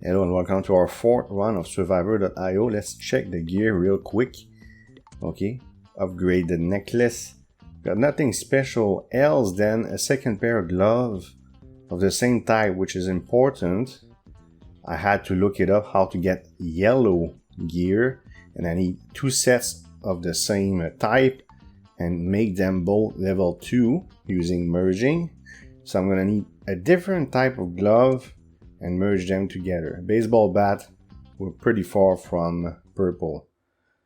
Hello and welcome to our fourth run of Survivor.io. Let's check the gear real quick. Okay, upgrade the necklace. Got nothing special else than a second pair of gloves of the same type, which is important. I had to look it up how to get yellow gear, and I need 2 sets of the same type and make them both level 2 using merging. So I'm gonna need a different type of glove and merge them together. Baseball bat, we're pretty far from purple.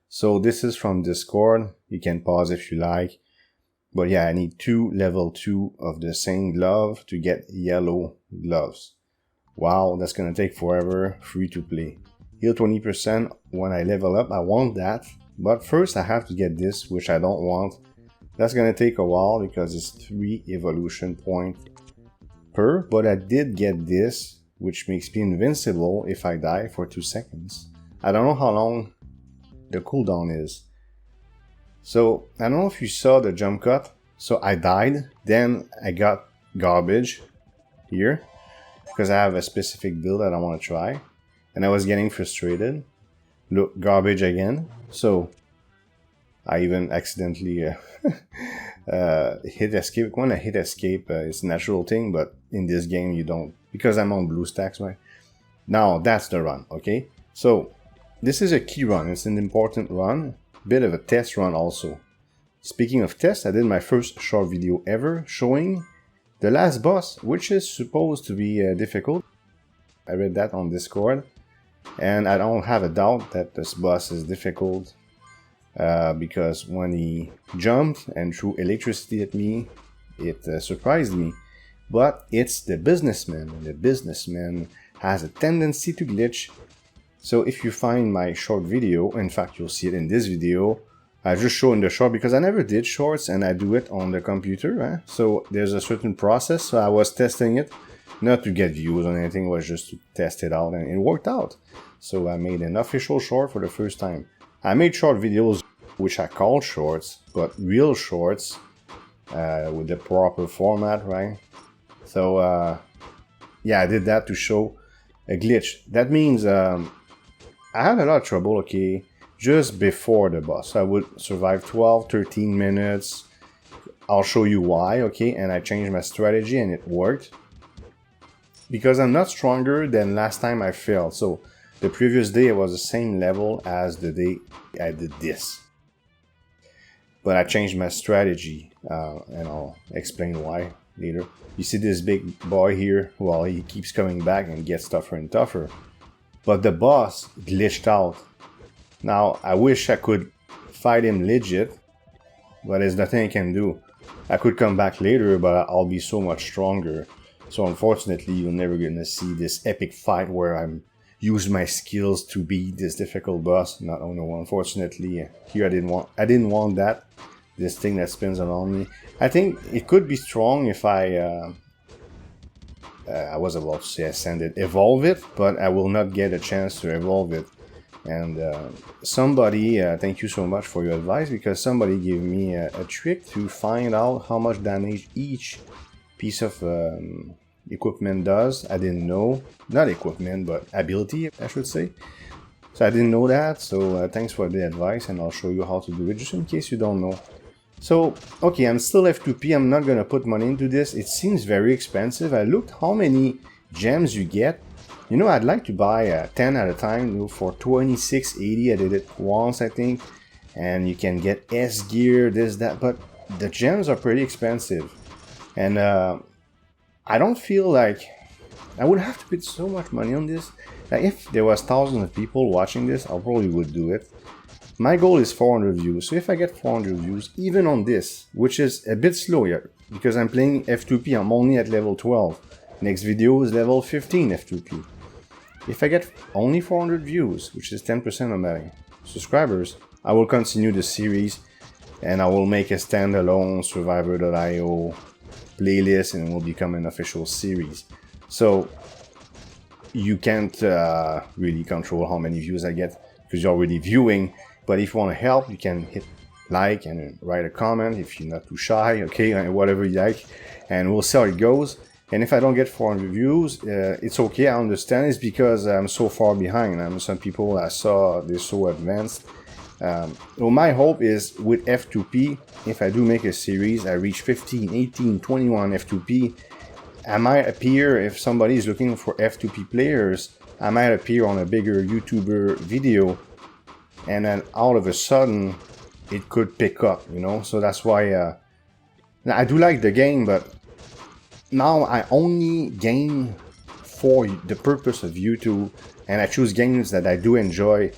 So this is from Discord. You can pause if you like. But yeah, I need 2 level 2 of the same glove to get yellow gloves. Wow, that's gonna take forever. Free to play. Heal 20% when I level up. I want that. But first I have to get this, which I don't want. That's gonna take a while because it's 3 evolution points per. But I did get this, which makes me invincible if I die for 2 seconds. I don't know how long the cooldown is. So, I don't know if you saw the jump cut. So I died, then I got garbage here, because I have a specific build that I want to try. And I was getting frustrated. Look, garbage again. So, I even accidentally hit escape. When I hit escape, it's a natural thing, but in this game you don't. Because I'm on blue stacks, right? Now, that's the run, okay? So, this is a key run. It's an important run. Bit of a test run also. Speaking of tests, I did my first short video ever showing the last boss, which is supposed to be difficult. I read that on Discord. And I don't have a doubt that this boss is difficult. Because when he jumped and threw electricity at me, it surprised me. But it's the businessman, and the businessman has a tendency to glitch. So if you find my short video, in fact you'll see it in this video, I just show in the short because I never did shorts and I do it on the computer. So there's a certain process, so I was testing it, not to get views or anything, it was just to test it out, and it worked out. So I made an official short for the first time. I made short videos which I call shorts, but real shorts with the proper format, right? So, yeah, I did that to show a glitch. That means I had a lot of trouble, okay, just before the boss. I would survive 12, 13 minutes. I'll show you why, okay, and I changed my strategy and it worked. Because I'm not stronger than last time I failed. So, the previous day it was the same level as the day I did this. But I changed my strategy, and I'll explain why later. You see this big boy here? Well, he keeps coming back and gets tougher and tougher. But the boss glitched out. Now, I wish I could fight him legit, but there's nothing I can do. I could come back later, but I'll be so much stronger. So unfortunately, you're never gonna see this epic fight where I'm use my skills to beat this difficult boss. Not only unfortunately, here I didn't want that. This thing that spins around me. I think it could be strong if I was about to say ascend it, evolve it, but I will not get a chance to evolve it. And somebody, thank you so much for your advice, because somebody gave me a trick to find out how much damage each piece of equipment does. I didn't know, not equipment, but ability, I should say. So I didn't know that, so thanks for the advice, and I'll show you how to do it, just in case you don't know. So, okay, I'm still F2P, I'm not gonna put money into this. It seems very expensive. I looked how many gems you get. You know, I'd like to buy 10 at a time, you know, for 26.80. I did it once, I think. And you can get S gear, this, that, but the gems are pretty expensive. And I don't feel like I would have to put so much money on this. Like, if there was thousands of people watching this, I probably would do it. My goal is 400 views, so if I get 400 views, even on this, which is a bit slow yet, because I'm playing F2P, I'm only at level 12. Next video is level 15 F2P. If I get only 400 views, which is 10% of my subscribers, I will continue the series, and I will make a standalone Survivor.io playlist, and it will become an official series. So, you can't really control how many views I get, because you're already viewing. But if you want to help, you can hit like and write a comment if you're not too shy, okay, whatever you like, and we'll see how it goes. And if I don't get 400 views, it's okay, I understand. It's because I'm so far behind. Some people I saw, they're so advanced. Well, my hope is with F2P, if I do make a series, I reach 15, 18, 21 F2P, I might appear, if somebody is looking for F2P players, I might appear on a bigger YouTuber video, and then all of a sudden, it could pick up, you know? So that's why, I do like the game, but now I only game for the purpose of YouTube, and I choose games that I do enjoy,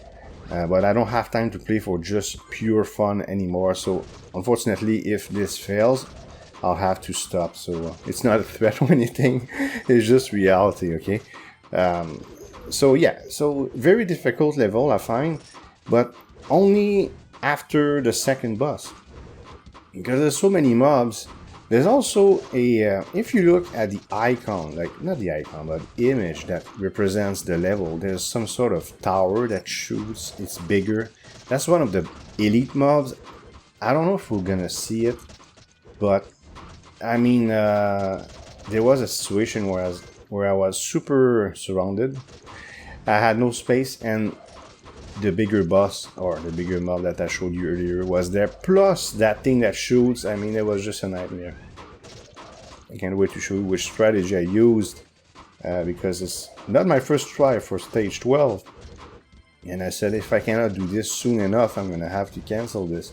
but I don't have time to play for just pure fun anymore. So unfortunately, if this fails, I'll have to stop. So it's not a threat or anything, it's just reality, okay? So yeah, so very difficult level I find, but only after the second boss, because there's so many mobs. There's also a, if you look at the icon, like, not the icon, but image that represents the level, there's some sort of tower that shoots, it's bigger. That's one of the elite mobs. I don't know if we're gonna see it, but, I mean, there was a situation where I was super surrounded. I had no space, and the bigger boss, or the bigger mob that I showed you earlier, was there, plus that thing that shoots. I mean, it was just a nightmare. I can't wait to show you which strategy I used, because it's not my first try for stage 12, and I said if I cannot do this soon enough, I'm gonna have to cancel this.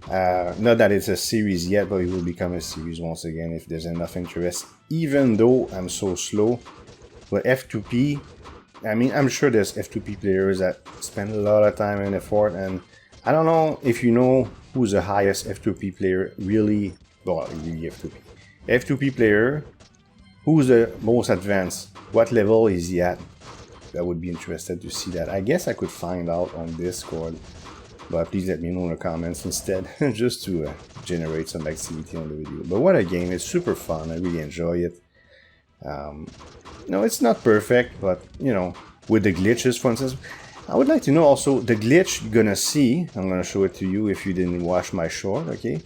Not that it's a series yet, but it will become a series once again if there's enough interest, even though I'm so slow. But F2P, I mean, I'm sure there's F2P players that spend a lot of time and effort, and I don't know if you know who's the highest F2P player, really, well, really F2P. F2P player, who's the most advanced? What level is he at? I would be interested to see that. I guess I could find out on Discord, but please let me know in the comments instead, just to generate some activity on the video. But what a game, it's super fun, I really enjoy it. No, it's not perfect, but, you know, with the glitches, for instance, I would like to know also, the glitch you're gonna see, I'm gonna show it to you if you didn't watch my short, okay?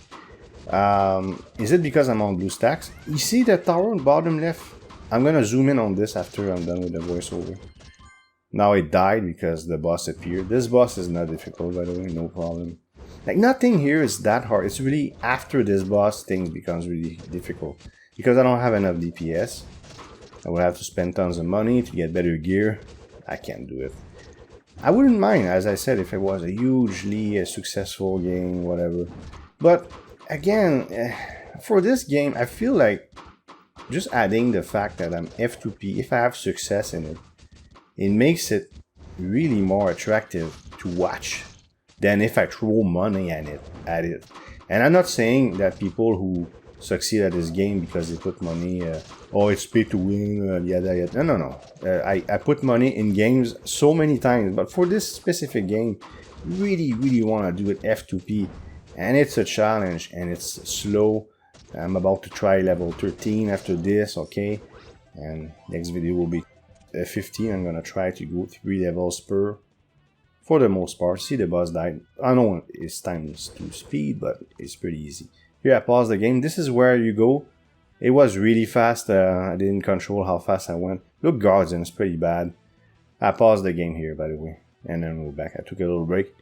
Is it because I'm on BlueStacks? You see the tower on bottom left? I'm gonna zoom in on this after I'm done with the voiceover. Now it died because the boss appeared. This boss is not difficult, by the way, no problem. Like, nothing here is that hard. It's really after this boss, things becomes really difficult. Because I don't have enough DPS. I would have to spend tons of money to get better gear. I can't do it. I wouldn't mind, as I said, if it was a hugely successful game, whatever. But, again, for this game, I feel like just adding the fact that I'm F2P, if I have success in it, it makes it really more attractive to watch than if I throw money at it. And I'm not saying that people who succeed at this game because they put money, oh, it's pay to win, yada yada. No. I put money in games so many times, but for this specific game, really want to do it F2P, and it's a challenge, and it's slow. I'm about to try level 13 after this, okay? And next video will be 15. I'm gonna try to go 3 levels per, for the most part. See, the boss died. I know it's times 2 speed, but it's pretty easy. Here I pause the game. This is where you go. It was really fast. I didn't control how fast I went. Look, Guardian is pretty bad. I paused the game here, by the way, and then go back. I took a little break.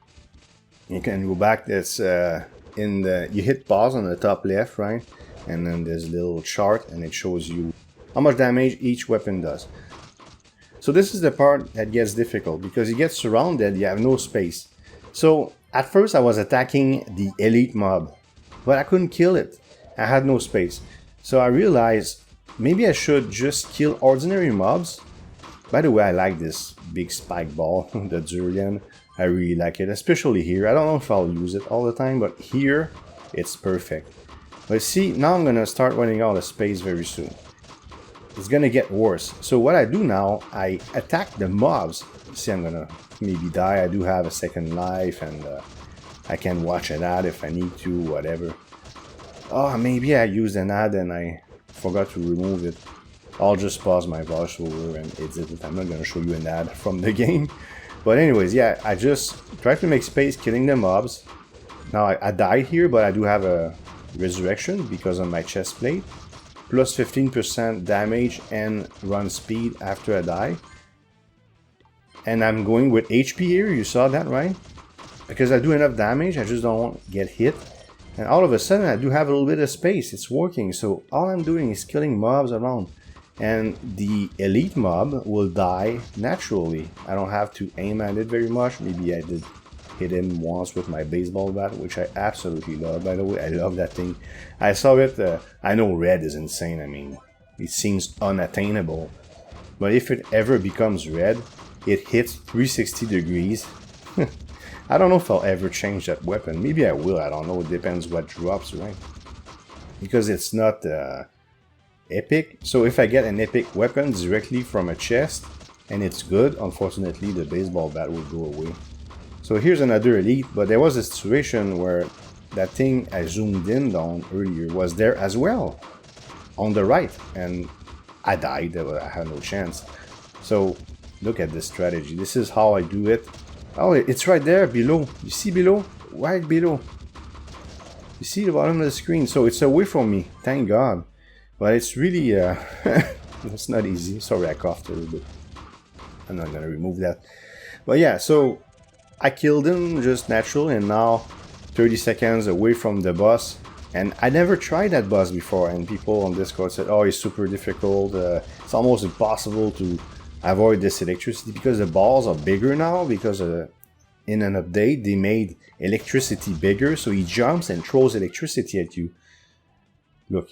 You can go back. That's in the, you hit pause on the top left, right, and then there's a little chart, and it shows you how much damage each weapon does. So this is the part that gets difficult because you get surrounded. You have no space. So at first I was attacking the elite mob, but I couldn't kill it. I had no space. So I realized maybe I should just kill ordinary mobs. By the way, I like this big spike ball, the Durian. I really like it, especially here. I don't know if I'll use it all the time, but here it's perfect. But see, now I'm gonna start running out of space very soon. It's gonna get worse. So what I do now, I attack the mobs. See, I'm gonna maybe die. I do have a second life, and I can watch an ad if I need to, whatever. Oh, maybe I used an ad and I forgot to remove it. I'll just pause my voiceover and edit it. I'm not gonna show you an ad from the game. But anyways, yeah, I just try to make space killing the mobs. Now I died here, but I do have a resurrection because of my chest plate. plus 15% damage and run speed after I die. And I'm going with HP here, you saw that, right? Because I do enough damage, I just don't get hit. And all of a sudden I do have a little bit of space, it's working. So all I'm doing is killing mobs around. And the elite mob will die naturally. I don't have to aim at it very much. Maybe I did hit him once with my baseball bat, which I absolutely love, by the way. I love that thing. I saw it, I know red is insane, I mean, it seems unattainable. But if it ever becomes red, it hits 360 degrees. I don't know if I'll ever change that weapon. Maybe I will, I don't know, it depends what drops, right? Because it's not epic. So if I get an epic weapon directly from a chest, and it's good, unfortunately the baseball bat will go away. So here's another elite, but there was a situation where that thing I zoomed in on earlier was there as well, on the right, and I died, I had no chance. So look at this strategy, this is how I do it. Oh, it's right there below, you see below? Right below. You see the bottom of the screen, so it's away from me, thank God. But it's really, it's not easy. Sorry, I coughed a little bit. I'm not gonna remove that. But yeah, so I killed him just natural, and now 30 seconds away from the boss. And I never tried that boss before, and people on Discord said, oh, it's super difficult. It's almost impossible to avoid this electricity because the balls are bigger now, because in an update they made electricity bigger, so he jumps and throws electricity at you. Look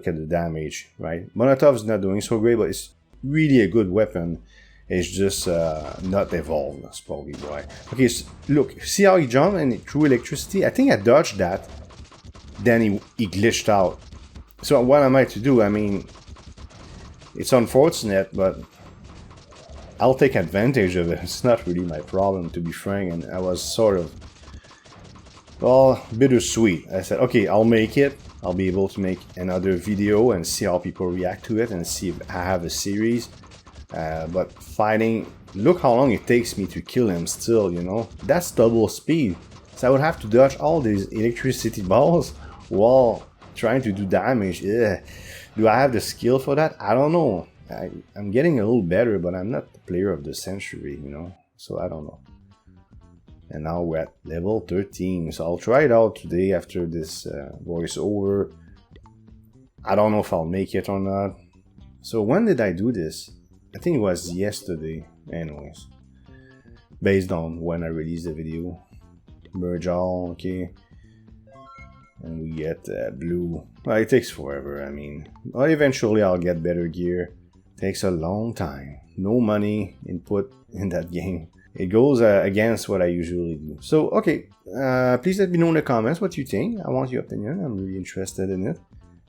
at the damage, right? Molotov's not doing so great, but it's really a good weapon. It's just not evolved, that's probably why. Okay, so look, see how he jumped and he threw electricity? I think I dodged that. Then he glitched out. So what am I to do? I mean, it's unfortunate, but I'll take advantage of it. It's not really my problem, to be frank, and I was sort of, well, bittersweet. I said, okay, I'll make it. I'll be able to make another video and see how people react to it and see if I have a series. But fighting, look how long it takes me to kill him still, you know? That's double speed. So I would have to dodge all these electricity balls while trying to do damage. Ugh. Do I have the skill for that? I don't know. I'm getting a little better, but I'm not the player of the century, you know? So I don't know. And now we're at level 13, so I'll try it out today after this voiceover. I don't know if I'll make it or not. So when did I do this? I think it was yesterday, anyways. Based on when I released the video. Merge all, okay. And we get blue. Well, it takes forever, I mean. Well, eventually I'll get better gear. Takes a long time. No money input in that game. It goes against what I usually do. So, okay, please let me know in the comments what you think. I want your opinion. I'm really interested in it.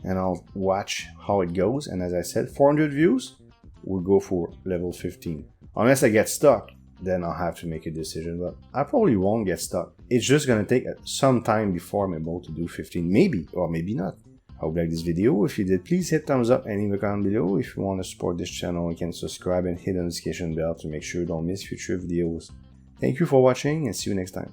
And I'll watch how it goes. And as I said, 400 views, we'll go for level 15. Unless I get stuck, then I'll have to make a decision. But I probably won't get stuck. It's just going to take some time before I'm able to do 15. Maybe, or maybe not. I hope you liked this video. If you did, please hit thumbs up and leave a comment below. If you want to support this channel, you can subscribe and hit the notification bell to make sure you don't miss future videos. Thank you for watching and see you next time.